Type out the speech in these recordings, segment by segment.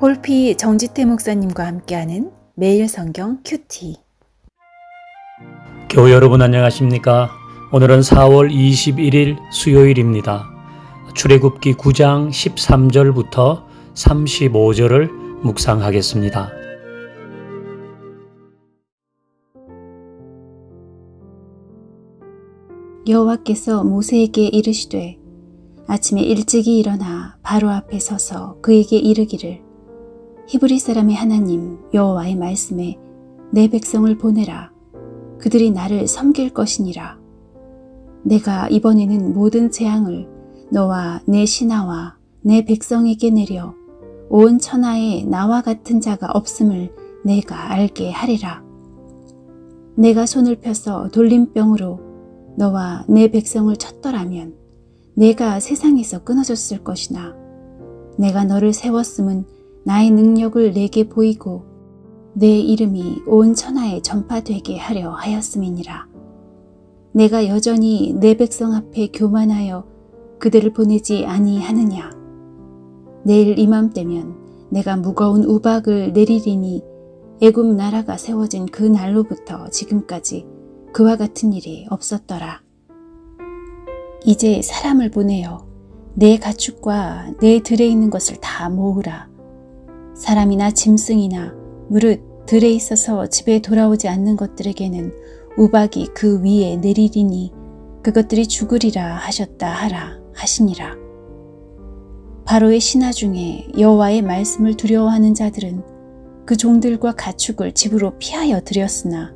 홀피 정지태 목사님과 함께하는 매일 성경 큐티. 교회 여러분 안녕하십니까? 오늘은 4월 21일 수요일입니다. 출애굽기 9장 13절부터 35절을 묵상하겠습니다. 여호와께서 모세에게 이르시되 아침에 일찍이 일어나 바로 앞에 서서 그에게 이르기를 히브리 사람의 하나님 여호와의 말씀에 내 백성을 보내라. 그들이 나를 섬길 것이니라. 내가 이번에는 모든 재앙을 너와 내 신하와 내 백성에게 내려 온 천하에 나와 같은 자가 없음을 내가 알게 하리라. 내가 손을 펴서 돌림병으로 너와 내 백성을 쳤더라면 내가 세상에서 끊어졌을 것이나 내가 너를 세웠음은 나의 능력을 내게 보이고 내 이름이 온 천하에 전파되게 하려 하였음이니라. 내가 여전히 내 백성 앞에 교만하여 그들을 보내지 아니하느냐. 내일 이맘때면 내가 무거운 우박을 내리리니 애굽 나라가 세워진 그 날로부터 지금까지 그와 같은 일이 없었더라. 이제 사람을 보내어 내 가축과 내 들에 있는 것을 다 모으라. 사람이나 짐승이나 무릇 들에 있어서 집에 돌아오지 않는 것들에게는 우박이 그 위에 내리리니 그것들이 죽으리라 하셨다 하라 하시니라. 바로의 신하 중에 여호와의 말씀을 두려워하는 자들은 그 종들과 가축을 집으로 피하여 들였으나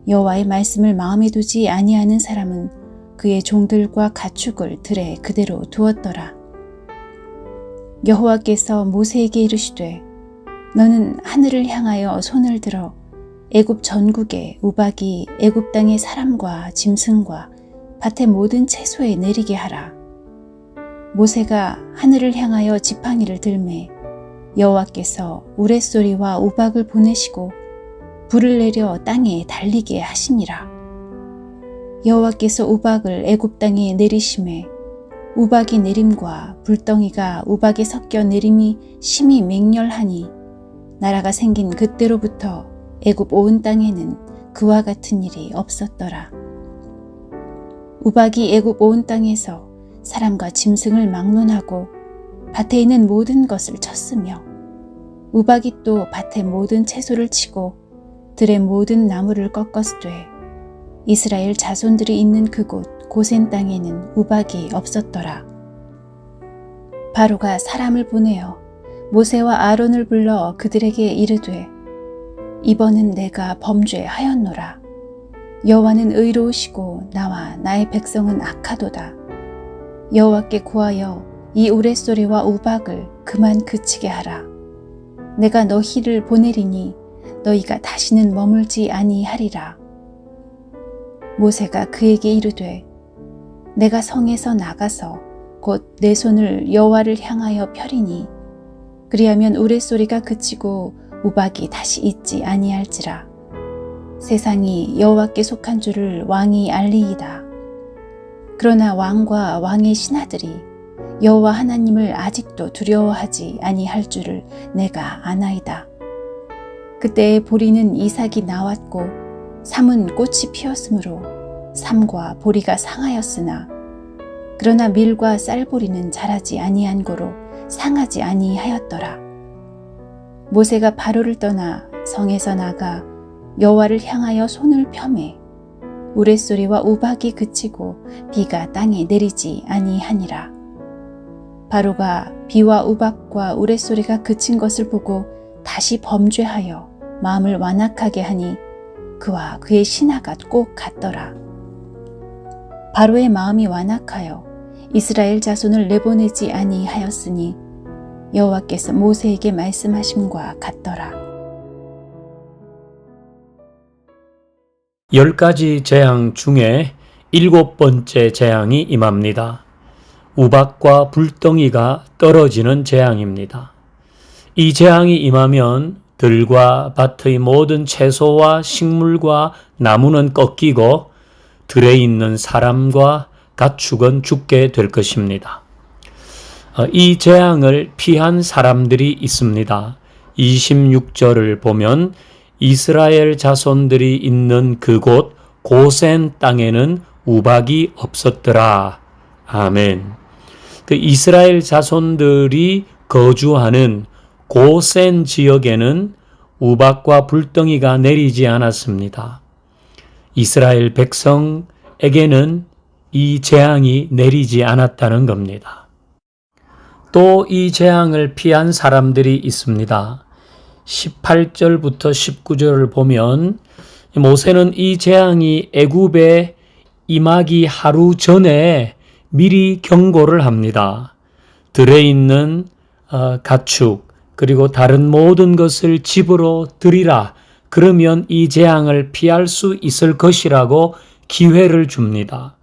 여호와의 말씀을 마음에 두지 아니하는 사람은 그의 종들과 가축을 들에 그대로 두었더라. 여호와께서 모세에게 이르시되 너는 하늘을 향하여 손을 들어 애굽 전국에 우박이 애굽 땅의 사람과 짐승과 밭의 모든 채소에 내리게 하라. 모세가 하늘을 향하여 지팡이를 들매 여호와께서 우레소리와 우박을 보내시고 불을 내려 땅에 달리게 하시니라. 여호와께서 우박을 애굽 땅에 내리심에 우박이 내림과 불덩이가 우박에 섞여 내림이 심히 맹렬하니 나라가 생긴 그때로부터 애굽 온 땅에는 그와 같은 일이 없었더라. 우박이 애굽 온 땅에서 사람과 짐승을 막론하고 밭에 있는 모든 것을 쳤으며 우박이 또 밭의 모든 채소를 치고 들의 모든 나무를 꺾었으되 이스라엘 자손들이 있는 그곳 고센 땅에는 우박이 없었더라. 바로가 사람을 보내어 모세와 아론을 불러 그들에게 이르되 이번은 내가 범죄하였노라. 여호와는 의로우시고 나와 나의 백성은 악하도다. 여호와께 구하여 이 우레소리와 우박을 그만 그치게 하라. 내가 너희를 보내리니 너희가 다시는 머물지 아니하리라. 모세가 그에게 이르되 내가 성에서 나가서 곧 내 손을 여호와를 향하여 펴리니 그리하면 우레소리가 그치고 우박이 다시 있지 아니할지라. 세상이 여호와께 속한 줄을 왕이 알리이다. 그러나 왕과 왕의 신하들이 여호와 하나님을 아직도 두려워하지 아니할 줄을 내가 아나이다. 그때에 보리는 이삭이 나왔고 삼은 꽃이 피었으므로 삼과 보리가 상하였으나 그러나 밀과 쌀보리는 자라지 아니한 고로 상하지 아니하였더라. 모세가 바로를 떠나 성에서 나가 여호와를 향하여 손을 펴매 우레소리와 우박이 그치고 비가 땅에 내리지 아니하니라. 바로가 비와 우박과 우레소리가 그친 것을 보고 다시 범죄하여 마음을 완악하게 하니 그와 그의 신하가 꼭 같더라. 바로의 마음이 완악하여 이스라엘 자손을 내보내지 아니하였으니 여호와께서 모세에게 말씀하심과 같더라. 10가지 재앙 중에 7번째 재앙이 임합니다. 우박과 불덩이가 떨어지는 재앙입니다. 이 재앙이 임하면 들과 밭의 모든 채소와 식물과 나무는 꺾이고 들에 있는 사람과 가축은 죽게 될 것입니다. 이 재앙을 피한 사람들이 있습니다. 26절을 보면 이스라엘 자손들이 있는 그곳 고센 땅에는 우박이 없었더라. 아멘. 그 이스라엘 자손들이 거주하는 고센 지역에는 우박과 불덩이가 내리지 않았습니다. 이스라엘 백성에게는 이 재앙이 내리지 않았다는 겁니다. 또 이 재앙을 피한 사람들이 있습니다. 18절부터 19절을 보면 모세는 이 재앙이 애굽에 임하기 하루 전에 미리 경고를 합니다. 들에 있는 가축 그리고 다른 모든 것을 집으로 들이라. 그러면 이 재앙을 피할 수 있을 것이라고 기회를 줍니다.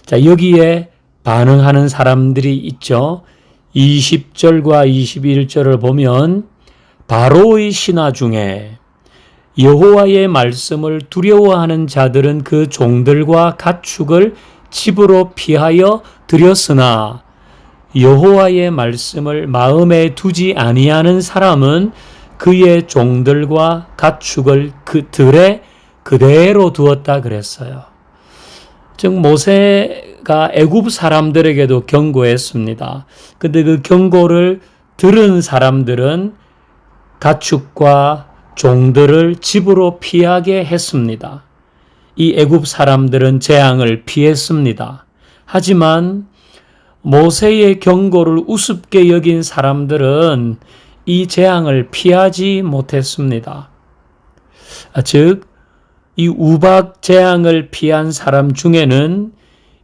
자, 여기에 반응하는 사람들이 있죠. 20절과 21절을 보면 바로의 신하 중에 여호와의 말씀을 두려워하는 자들은 그 종들과 가축을 집으로 피하여 들였으나 여호와의 말씀을 마음에 두지 아니하는 사람은 그의 종들과 가축을 그 들에 그대로 두었다 그랬어요. 즉 모세가 애굽 사람들에게도 경고했습니다. 근데 그 경고를 들은 사람들은 가축과 종들을 집으로 피하게 했습니다. 이 애굽 사람들은 재앙을 피했습니다. 하지만 모세의 경고를 우습게 여긴 사람들은 이 재앙을 피하지 못했습니다. 즉, 이 우박 재앙을 피한 사람 중에는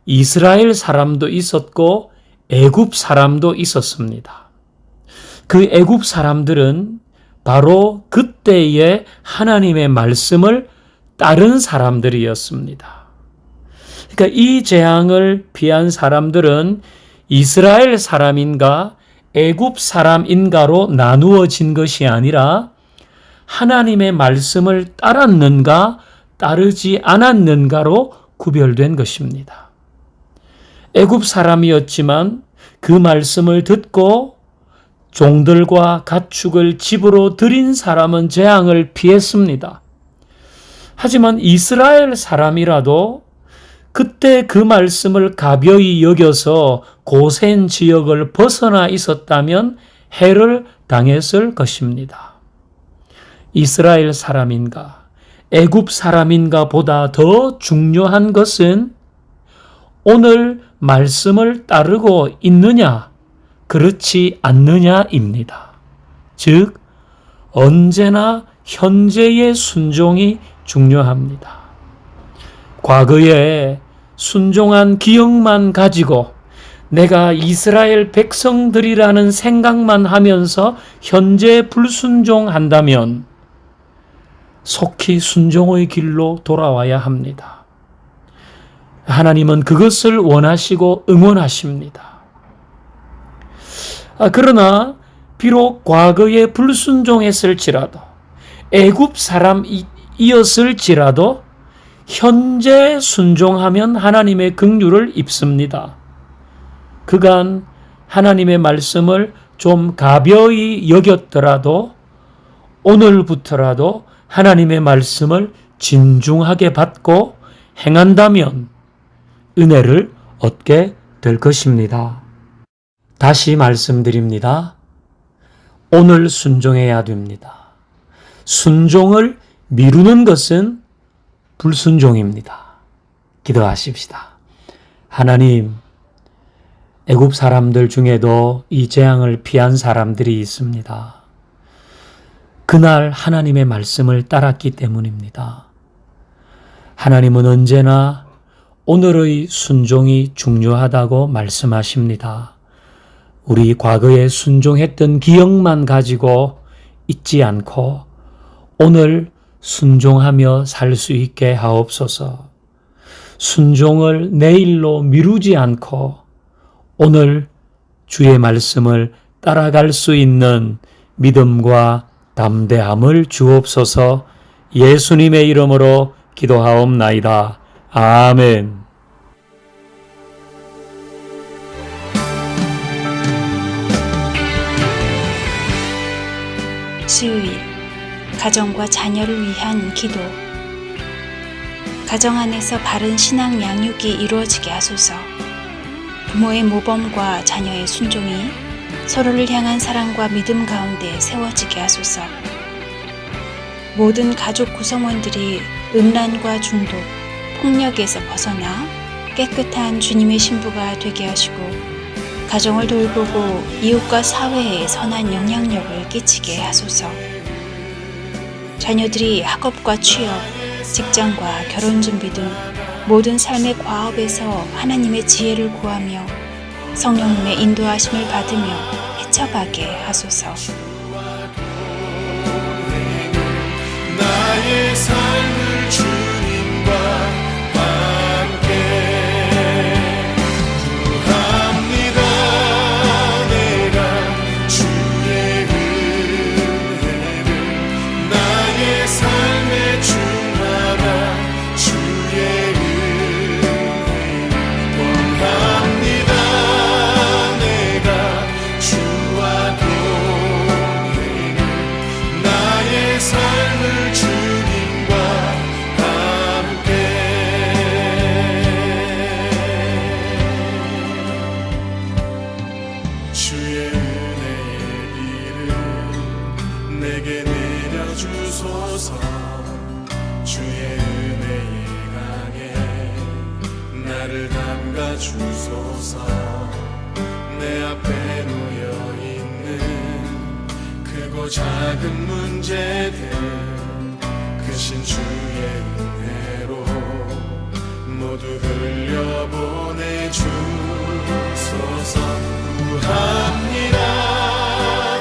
이스라엘 사람도 있었고 애굽 사람도 있었습니다. 그 애굽 사람들은 바로 그때의 하나님의 말씀을 따른 사람들이었습니다. 그러니까 이 재앙을 피한 사람들은 이스라엘 사람인가 애굽 사람인가로 나누어진 것이 아니라 하나님의 말씀을 따랐는가 따르지 않았는가로 구별된 것입니다. 애굽 사람이었지만 그 말씀을 듣고 종들과 가축을 집으로 들인 사람은 재앙을 피했습니다. 하지만 이스라엘 사람이라도 그때 그 말씀을 가벼이 여겨서 고센 지역을 벗어나 있었다면 해를 당했을 것입니다. 이스라엘 사람인가 애굽 사람인가 보다 더 중요한 것은 오늘 말씀을 따르고 있느냐 그렇지 않느냐입니다. 즉 언제나 현재의 순종이 중요합니다. 과거에 순종한 기억만 가지고 내가 이스라엘 백성들이라는 생각만 하면서 현재 불순종한다면 속히 순종의 길로 돌아와야 합니다. 하나님은 그것을 원하시고 응원하십니다. 그러나 비록 과거에 불순종했을지라도 애굽 사람이었을지라도 현재 순종하면 하나님의 긍휼을 입습니다. 그간 하나님의 말씀을 좀 가벼이 여겼더라도 오늘부터라도 하나님의 말씀을 진중하게 받고 행한다면 은혜를 얻게 될 것입니다. 다시 말씀드립니다. 오늘 순종해야 됩니다. 순종을 미루는 것은 불순종입니다. 기도하십시다. 하나님, 애굽 사람들 중에도 이 재앙을 피한 사람들이 있습니다. 그날 하나님의 말씀을 따랐기 때문입니다. 하나님은 언제나 오늘의 순종이 중요하다고 말씀하십니다. 우리 과거에 순종했던 기억만 가지고 잊지 않고 오늘 순종하며 살 수 있게 하옵소서. 순종을 내일로 미루지 않고 오늘 주의 말씀을 따라갈 수 있는 믿음과 담대함을 주옵소서. 예수님의 이름으로 기도하옵나이다. 아멘. 수요일, 가정과 자녀를 위한 기도. 가정 안에서 바른 신앙 양육이 이루어지게 하소서. 부모의 모범과 자녀의 순종이 서로를 향한 사랑과 믿음 가운데 세워지게 하소서. 모든 가족 구성원들이 음란과 중독, 폭력에서 벗어나 깨끗한 주님의 신부가 되게 하시고 가정을 돌보고 이웃과 사회에 선한 영향력을 끼치게 하소서. 자녀들이 학업과 취업, 직장과 결혼 준비 등 모든 삶의 과업에서 하나님의 지혜를 구하며 성령님의 인도하심을 받으며 헤쳐가게 하소서. 나의 삶을 주님과 함께 구합니다. 내가 주의 은혜를 나의 삶에 충만한 주의 은혜를 원합니다. 내가 주와 동행을 나의 삶을 주님과 함께 주의 은혜의 비를 내게 내려주소서. 주의 은혜의 강에 나를 담가주소서. 내 앞에 놓여있는 크고 작은 문제들 크신 주의 은혜로 모두 흘려보내주소서. 구합니다.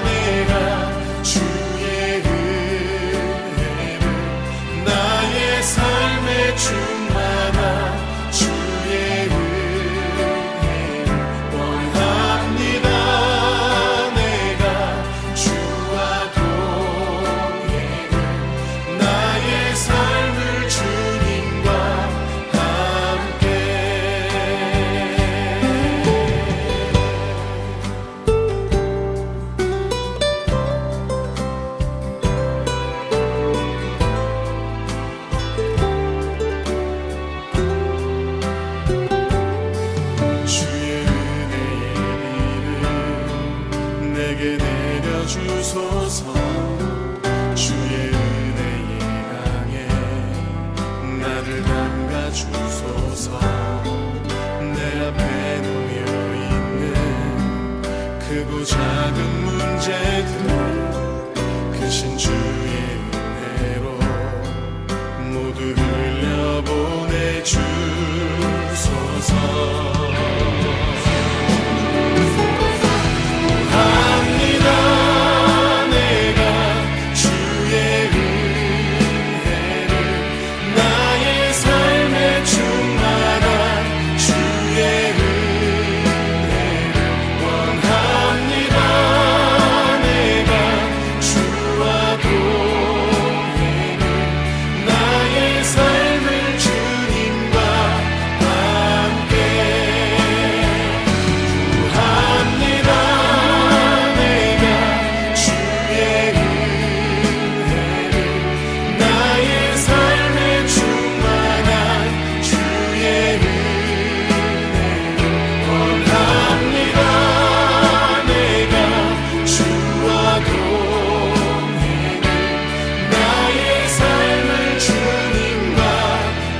내가 주의 은혜를 나의 삶에 충만한 주의 은혜를 원합니다. 내가 주와 동행을 나의 삶을 주님과 함께 주의 은혜의 비를 내게 내려주소서. 주의 은혜의 강에 나를 담가주소서. 내 앞에 놓여있는 크고 작은 문제들 크신 주의 은혜로 모두 흘려보내주소서. 구합니다. 내가 주의 은혜를 나의 삶에 충만한 주의 은혜를 원합니다. 내가 주와 동행을 나의 삶을 주님과 함께 구합니다. 내가 주의 은혜를 나의 삶에 충만한 주의 은혜를 원합니다. 내가 주와 동행을 나의 삶을 주님과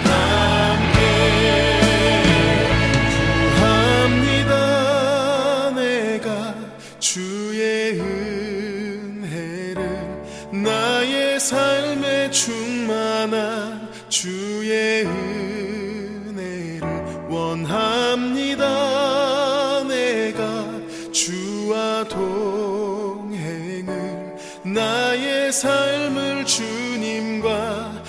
함께 구합니다. 내가 주의 은혜를 나의 삶에 충만한 주의 은혜를 원합니다. 내가 주와 동행을 나의 삶을 주님과